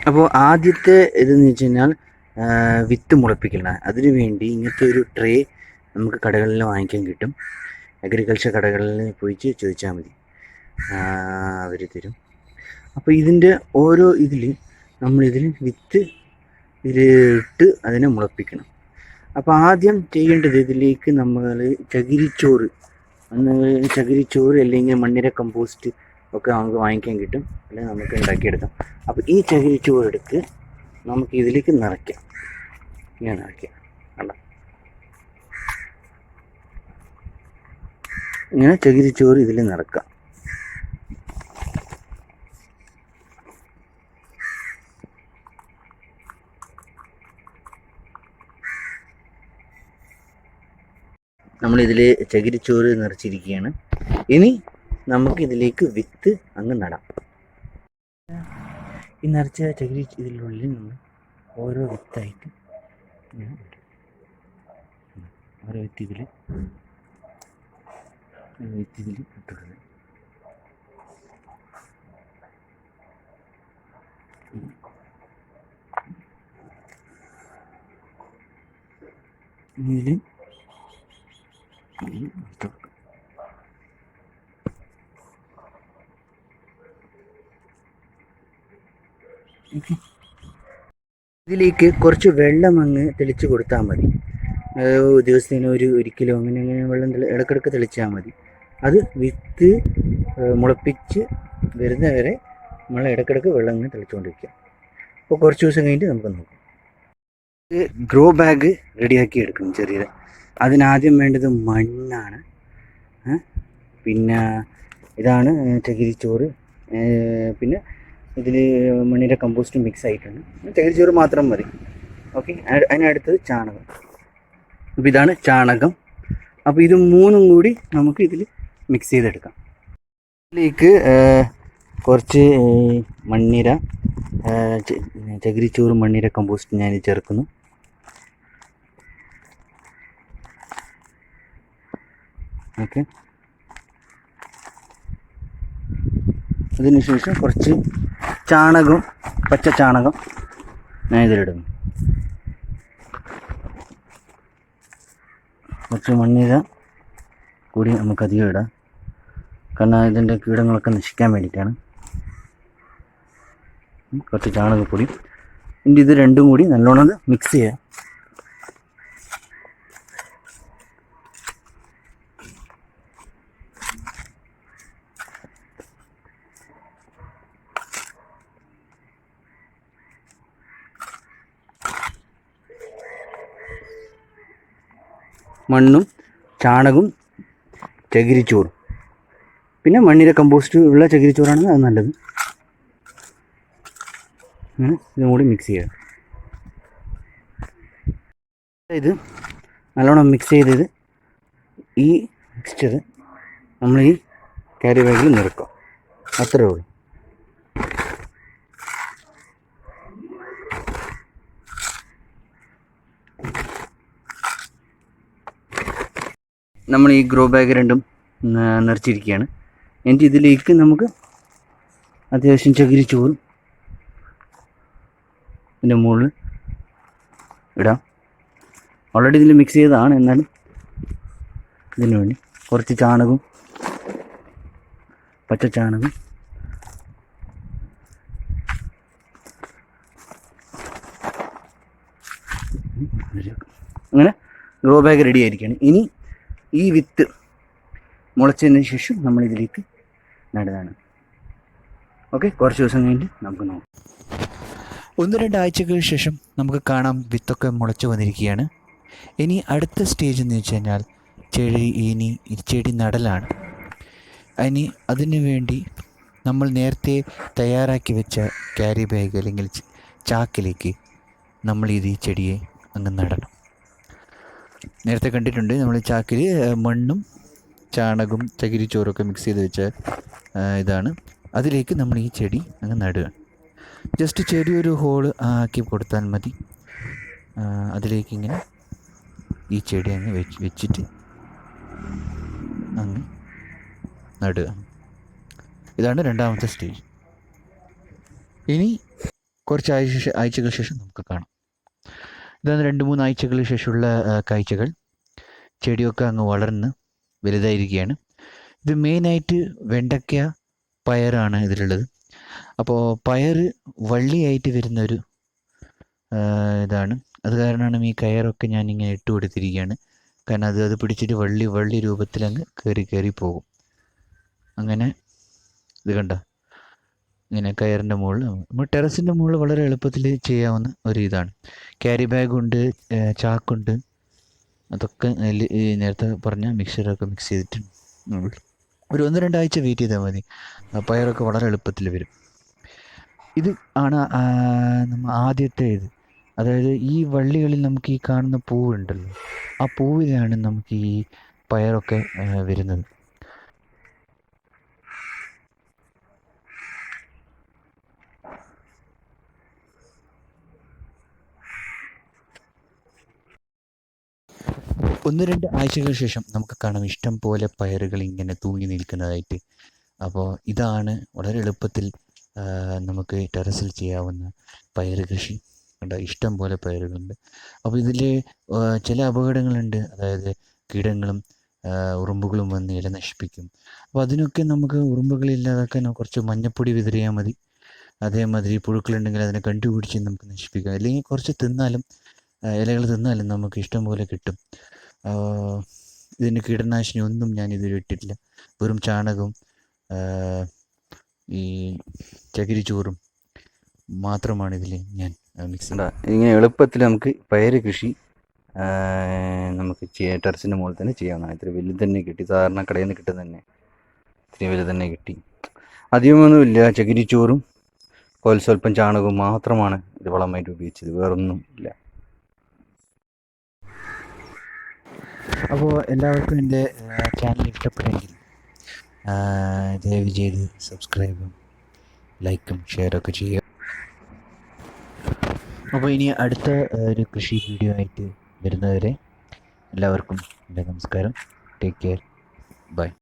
അപ്പോൾ ആദ്യത്തെ ഇതെന്ന് വെച്ച് കഴിഞ്ഞാൽ വിത്ത് മുളപ്പിക്കണം. അതിനു വേണ്ടി ഇങ്ങനത്തെ ഒരു ട്രേ നമുക്ക് കടകളിൽ വാങ്ങിക്കാൻ കിട്ടും. അഗ്രികൾച്ചർ കടകളിൽ പോയിട്ട് ചോദിച്ചാൽ മതി, അവർ തരും. അപ്പോൾ ഇതിൻ്റെ ഓരോ നമ്മളിതിൽ വിത്ത് ഇട്ട് അതിനെ മുളപ്പിക്കണം. അപ്പോൾ ആദ്യം ചെയ്യേണ്ടത് ഇതിലേക്ക് നമ്മൾ ചകിരിച്ചോറ് അല്ലെങ്കിൽ മണ്ണിര കമ്പോസ്റ്റ് ഒക്കെ നമുക്ക് വാങ്ങിക്കാൻ കിട്ടും, അല്ലെങ്കിൽ നമുക്ക് ഉണ്ടാക്കിയെടുക്കാം. അപ്പോൾ ഈ ചകിരിച്ചോറ് എടുത്ത് നമുക്ക് ഇതിലേക്ക് നിറയ്ക്കാം. ഇങ്ങനെ നിറയ്ക്കാം, കണ്ടോ? ഇങ്ങനെ ചകിരിച്ചോറ് ഇതിൽ നിറക്കാം. നമ്മളിതിൽ ചകിരിച്ചോറ് നിറച്ചിരിക്കുകയാണ്. ഇനി നമുക്കിതിലേക്ക് വിത്ത് അങ്ങ് നടാം. ഈ നിറച്ച ഇതിനുള്ളിൽ നമ്മൾ ഓരോ വിത്തായിട്ട് ഓരോ വിത്തിതിൽ ഇട്ടുള്ളത്. ഇതിൽ ഇതിലേക്ക് കുറച്ച് വെള്ളം അങ്ങ് തെളിച്ച് കൊടുത്താൽ മതി. ദിവസത്തിന് ഒരു കിലോ അങ്ങനെ വെള്ളം ഇടയ്ക്കിടയ്ക്ക് തെളിച്ചാൽ മതി. അത് വിത്ത് മുളപ്പിച്ച് വരുന്നവരെ നമ്മൾ ഇടയ്ക്കിടയ്ക്ക് വെള്ളം അങ്ങ് തെളിച്ചുകൊണ്ടിരിക്കുക. അപ്പോൾ കുറച്ച് ദിവസം കഴിഞ്ഞിട്ട് നമുക്ക് നോക്കാം. ഗ്രോ ബാഗ് റെഡിയാക്കി എടുക്കണം ചെറിയത്. അതിനാദ്യം വേണ്ടത് മണ്ണാണ്. പിന്നെ ഇതാണ് ചകിരിച്ചോറ്. പിന്നെ ഇതിൽ മണ്ണിൻ്റെ കമ്പോസ്റ്റ് മിക്സ് ആയിട്ടുണ്ട്. ചകിരിച്ചോറ് മാത്രം മതി. ഓക്കെ, അതിനടുത്തത് ചാണകം. അപ്പോൾ ഇതാണ് ചാണകം. അപ്പോൾ ഇത് മൂന്നും കൂടി നമുക്ക് ഇതിൽ മിക്സ് ചെയ്തെടുക്കാം. ഇതിലേക്ക് കുറച്ച് മണ്ണിര, ചകിരിച്ചോറ്, മണ്ണിര കമ്പോസ്റ്റ് ഞാൻ ചേർക്കുന്നു. ഓക്കെ, അതിനുശേഷം കുറച്ച് ചാണകം, പച്ച ചാണകം ഞാൻ ഇതിലിടുന്നു. കുറച്ച് മണ്ണിര കൂടി നമുക്കധികം ഇടാം, കാരണം ഇതിൻ്റെ കീടങ്ങളൊക്കെ നശിക്കാൻ വേണ്ടിയിട്ടാണ്. കുറച്ച് ചാണകപ്പൊടി. ഇനി ഇത് രണ്ടും കൂടി നല്ലോണം മിക്സ് ചെയ്യാം. മണ്ണും ചാണകവും ചകിരിച്ചോറും, പിന്നെ മണ്ണിര കമ്പോസ്റ്റ് ഉള്ള ചകിരിച്ചോറാണെങ്കിൽ അത് നല്ലത്. അങ്ങനെ ഇതും കൂടി മിക്സ് ചെയ്യുക. ഇത് നല്ലോണം മിക്സ് ചെയ്തത് ഈ മിക്സ്ചർ നമ്മൾ ഈ ക്യാരി ബാഗിൽ നിറക്കുക. അത്രേ ഉള്ളൂ. നമ്മൾ ഈ ഗ്രോ ബാഗ് രണ്ടും നിറച്ചിരിക്കുകയാണ്. എന്നിട്ട് ഇതിലേക്ക് നമുക്ക് അത്യാവശ്യം ചകിരിച്ചോറും ഇതിൻ്റെ മുകളിൽ ഇടാം. ഓൾറെഡി ഇതിൽ മിക്സ് ചെയ്തതാണ്, എന്നാലും ഇതിനു വേണ്ടി കുറച്ച് ചാണകവും, പച്ച ചാണകം, അങ്ങനെ ഗ്രോ ബാഗ് റെഡി ആയിരിക്കുകയാണ്. ഇനി ഈ വിത്ത് മുളച്ചതിന് ശേഷം നമ്മളിതിലേക്ക് നടുന്നതാണ്. ഓക്കെ, കുറച്ച് ദിവസം കഴിഞ്ഞിട്ട് നമുക്ക് നോക്കാം. 1-2 ആഴ്ചകൾക്ക് ശേഷം നമുക്ക് കാണാം വിത്തൊക്കെ മുളച്ചു വന്നിരിക്കുകയാണ്. ഇനി അടുത്ത സ്റ്റേജ് എന്ന് വെച്ച് കഴിഞ്ഞാൽ ചെടി നടലാണ്. അതിനു വേണ്ടി നമ്മൾ നേരത്തെ തയ്യാറാക്കി വെച്ച ക്യാരി ബാഗ് അല്ലെങ്കിൽ ചാക്കിലേക്ക് നമ്മൾ ഈ ചെടിയെ അങ്ങ് നടണം. നേരത്തെ കണ്ടിട്ടുണ്ട് നമ്മൾ ചാക്കിൽ മണ്ണും ചാണകവും ചകിരിച്ചോറൊക്കെ മിക്സ് ചെയ്ത് വെച്ച ഇതാണ്. അതിലേക്ക് നമ്മൾ ഈ ചെടി അങ്ങ് നടുക. ജസ്റ്റ് ചെടി ഒരു ഹോൾ ആക്കി കൊടുത്താൽ മതി. അതിലേക്ക് ഇങ്ങനെ ഈ ചെടി അങ്ങ് വെച്ചിട്ട് അങ്ങ് നടുക. ഇതാണ് രണ്ടാമത്തെ സ്റ്റേജ്. ഇനി കുറച്ച് ആഴ്ചകൾക്ക് ശേഷം നമുക്ക് കാണാം. ഇതാണ് 2-3 ആഴ്ചകൾക്ക് ശേഷമുള്ള കാഴ്ചകൾ. ചെടിയൊക്കെ അങ്ങ് വളർന്ന് വലുതായിരിക്കുകയാണ്. ഇത് മെയിനായിട്ട് വെണ്ടയ്ക്ക, പയറാണ് ഇതിലുള്ളത്. അപ്പോൾ പയർ വള്ളിയായിട്ട് വരുന്നൊരു ഇതാണ്. അത് കാരണമാണ് ഈ കയറൊക്കെ ഞാനിങ്ങനെ ഇട്ട് കൊടുത്തിരിക്കുകയാണ്. കാരണം അത് പിടിച്ചിട്ട് വള്ളി രൂപത്തിലങ്ങ് കയറി പോകും. അങ്ങനെ ഇത് കണ്ട, ഇങ്ങനെ കയറിൻ്റെ മുകളിൽ നമ്മൾ ടെറസിൻ്റെ മുകളിൽ വളരെ എളുപ്പത്തിൽ ചെയ്യാവുന്ന ഒരു ഇതാണ്. ക്യാരി ബാഗുണ്ട്, ചാക്കുണ്ട്, അതൊക്കെ ഈ നേരത്തെ പറഞ്ഞ മിക്സറൊക്കെ മിക്സ് ചെയ്തിട്ട് ഒരു 1-2 ആഴ്ച വെയിറ്റ് ചെയ്താൽ മതി. പയറൊക്കെ വളരെ എളുപ്പത്തിൽ വരും. ഇത് ആണ് നമ്മൾ ആദ്യത്തെ ഇത്. അതായത് ഈ വള്ളികളിൽ നമുക്ക് ഈ കാണുന്ന പൂവുണ്ടല്ലോ, ആ പൂവിലാണ് നമുക്ക് ഈ പയറൊക്കെ വരുന്നത്. ഒന്ന് രണ്ട് ആഴ്ചകൾക്ക് ശേഷം നമുക്ക് കാണാം ഇഷ്ടം പോലെ പയറുകൾ ഇങ്ങനെ തൂങ്ങി നിൽക്കുന്നതായിട്ട്. അപ്പോൾ ഇതാണ് വളരെ എളുപ്പത്തിൽ നമുക്ക് ടെറസിൽ ചെയ്യാവുന്ന പയർ കൃഷി. കണ്ടോ, ഇഷ്ടം പോലെ പയറുകളുണ്ട്. അപ്പോൾ ഇതിൽ ചില അപകടങ്ങളുണ്ട്. അതായത് കീടങ്ങളും ഉറുമ്പുകളും വന്ന് ഇല നശിപ്പിക്കും. അപ്പോൾ അതിനൊക്കെ നമുക്ക് ഉറുമ്പുകളില്ലാതാക്കാൻ കുറച്ച് മഞ്ഞപ്പൊടി വിതറിയാൽ മതി. അതേമാതിരി പുഴുക്കളുണ്ടെങ്കിൽ അതിനെ കണ്ടുപിടിച്ച് നമുക്ക് നശിപ്പിക്കാം. അല്ലെങ്കിൽ കുറച്ച് തിന്നാലും ഇലകൾ തിന്നാലും നമുക്ക് ഇഷ്ടം പോലെ കിട്ടും. ഇതിന് കീടനാശിനി ഒന്നും ഞാൻ ഇതിൽ ഇട്ടിട്ടില്ല. വെറും ചാണകവും ഈ ചകിരിച്ചോറും മാത്രമാണ് ഇതിൽ ഞാൻ മിക്സ് ചെയ്യുന്നത്. ഇങ്ങനെ എളുപ്പത്തിൽ നമുക്ക് പയർ കൃഷി നമുക്ക് ടെറസിൻ്റെ മുകളിൽ തന്നെ ചെയ്യാവുന്നതാണ്. ഇത്ര വലുത് തന്നെ കിട്ടി. സാധാരണ കടയിൽ നിന്ന് കിട്ടുന്ന തന്നെ ഇത്തിരി വലുത് തന്നെ കിട്ടി. അധികമൊന്നുമില്ല. ചകിരിച്ചോറും സ്വല്പം ചാണകവും മാത്രമാണ് ഇത് വളമായിട്ട് ഉപയോഗിച്ചത്, വേറൊന്നും ഇല്ല. അപ്പോൾ എല്ലാവർക്കും എൻ്റെ ചാനൽ ഇഷ്ടപ്പെട്ടെങ്കിൽ ദയവ് ചെയ്ത് സബ്സ്ക്രൈബും ലൈക്കും ഷെയറൊക്കെ ചെയ്യുക. അപ്പോൾ ഇനി അടുത്ത ഒരു കൃഷി വീഡിയോ ആയിട്ട് വരുന്നവരെ എല്ലാവർക്കും എൻ്റെ നമസ്കാരം. Take care. ബൈ.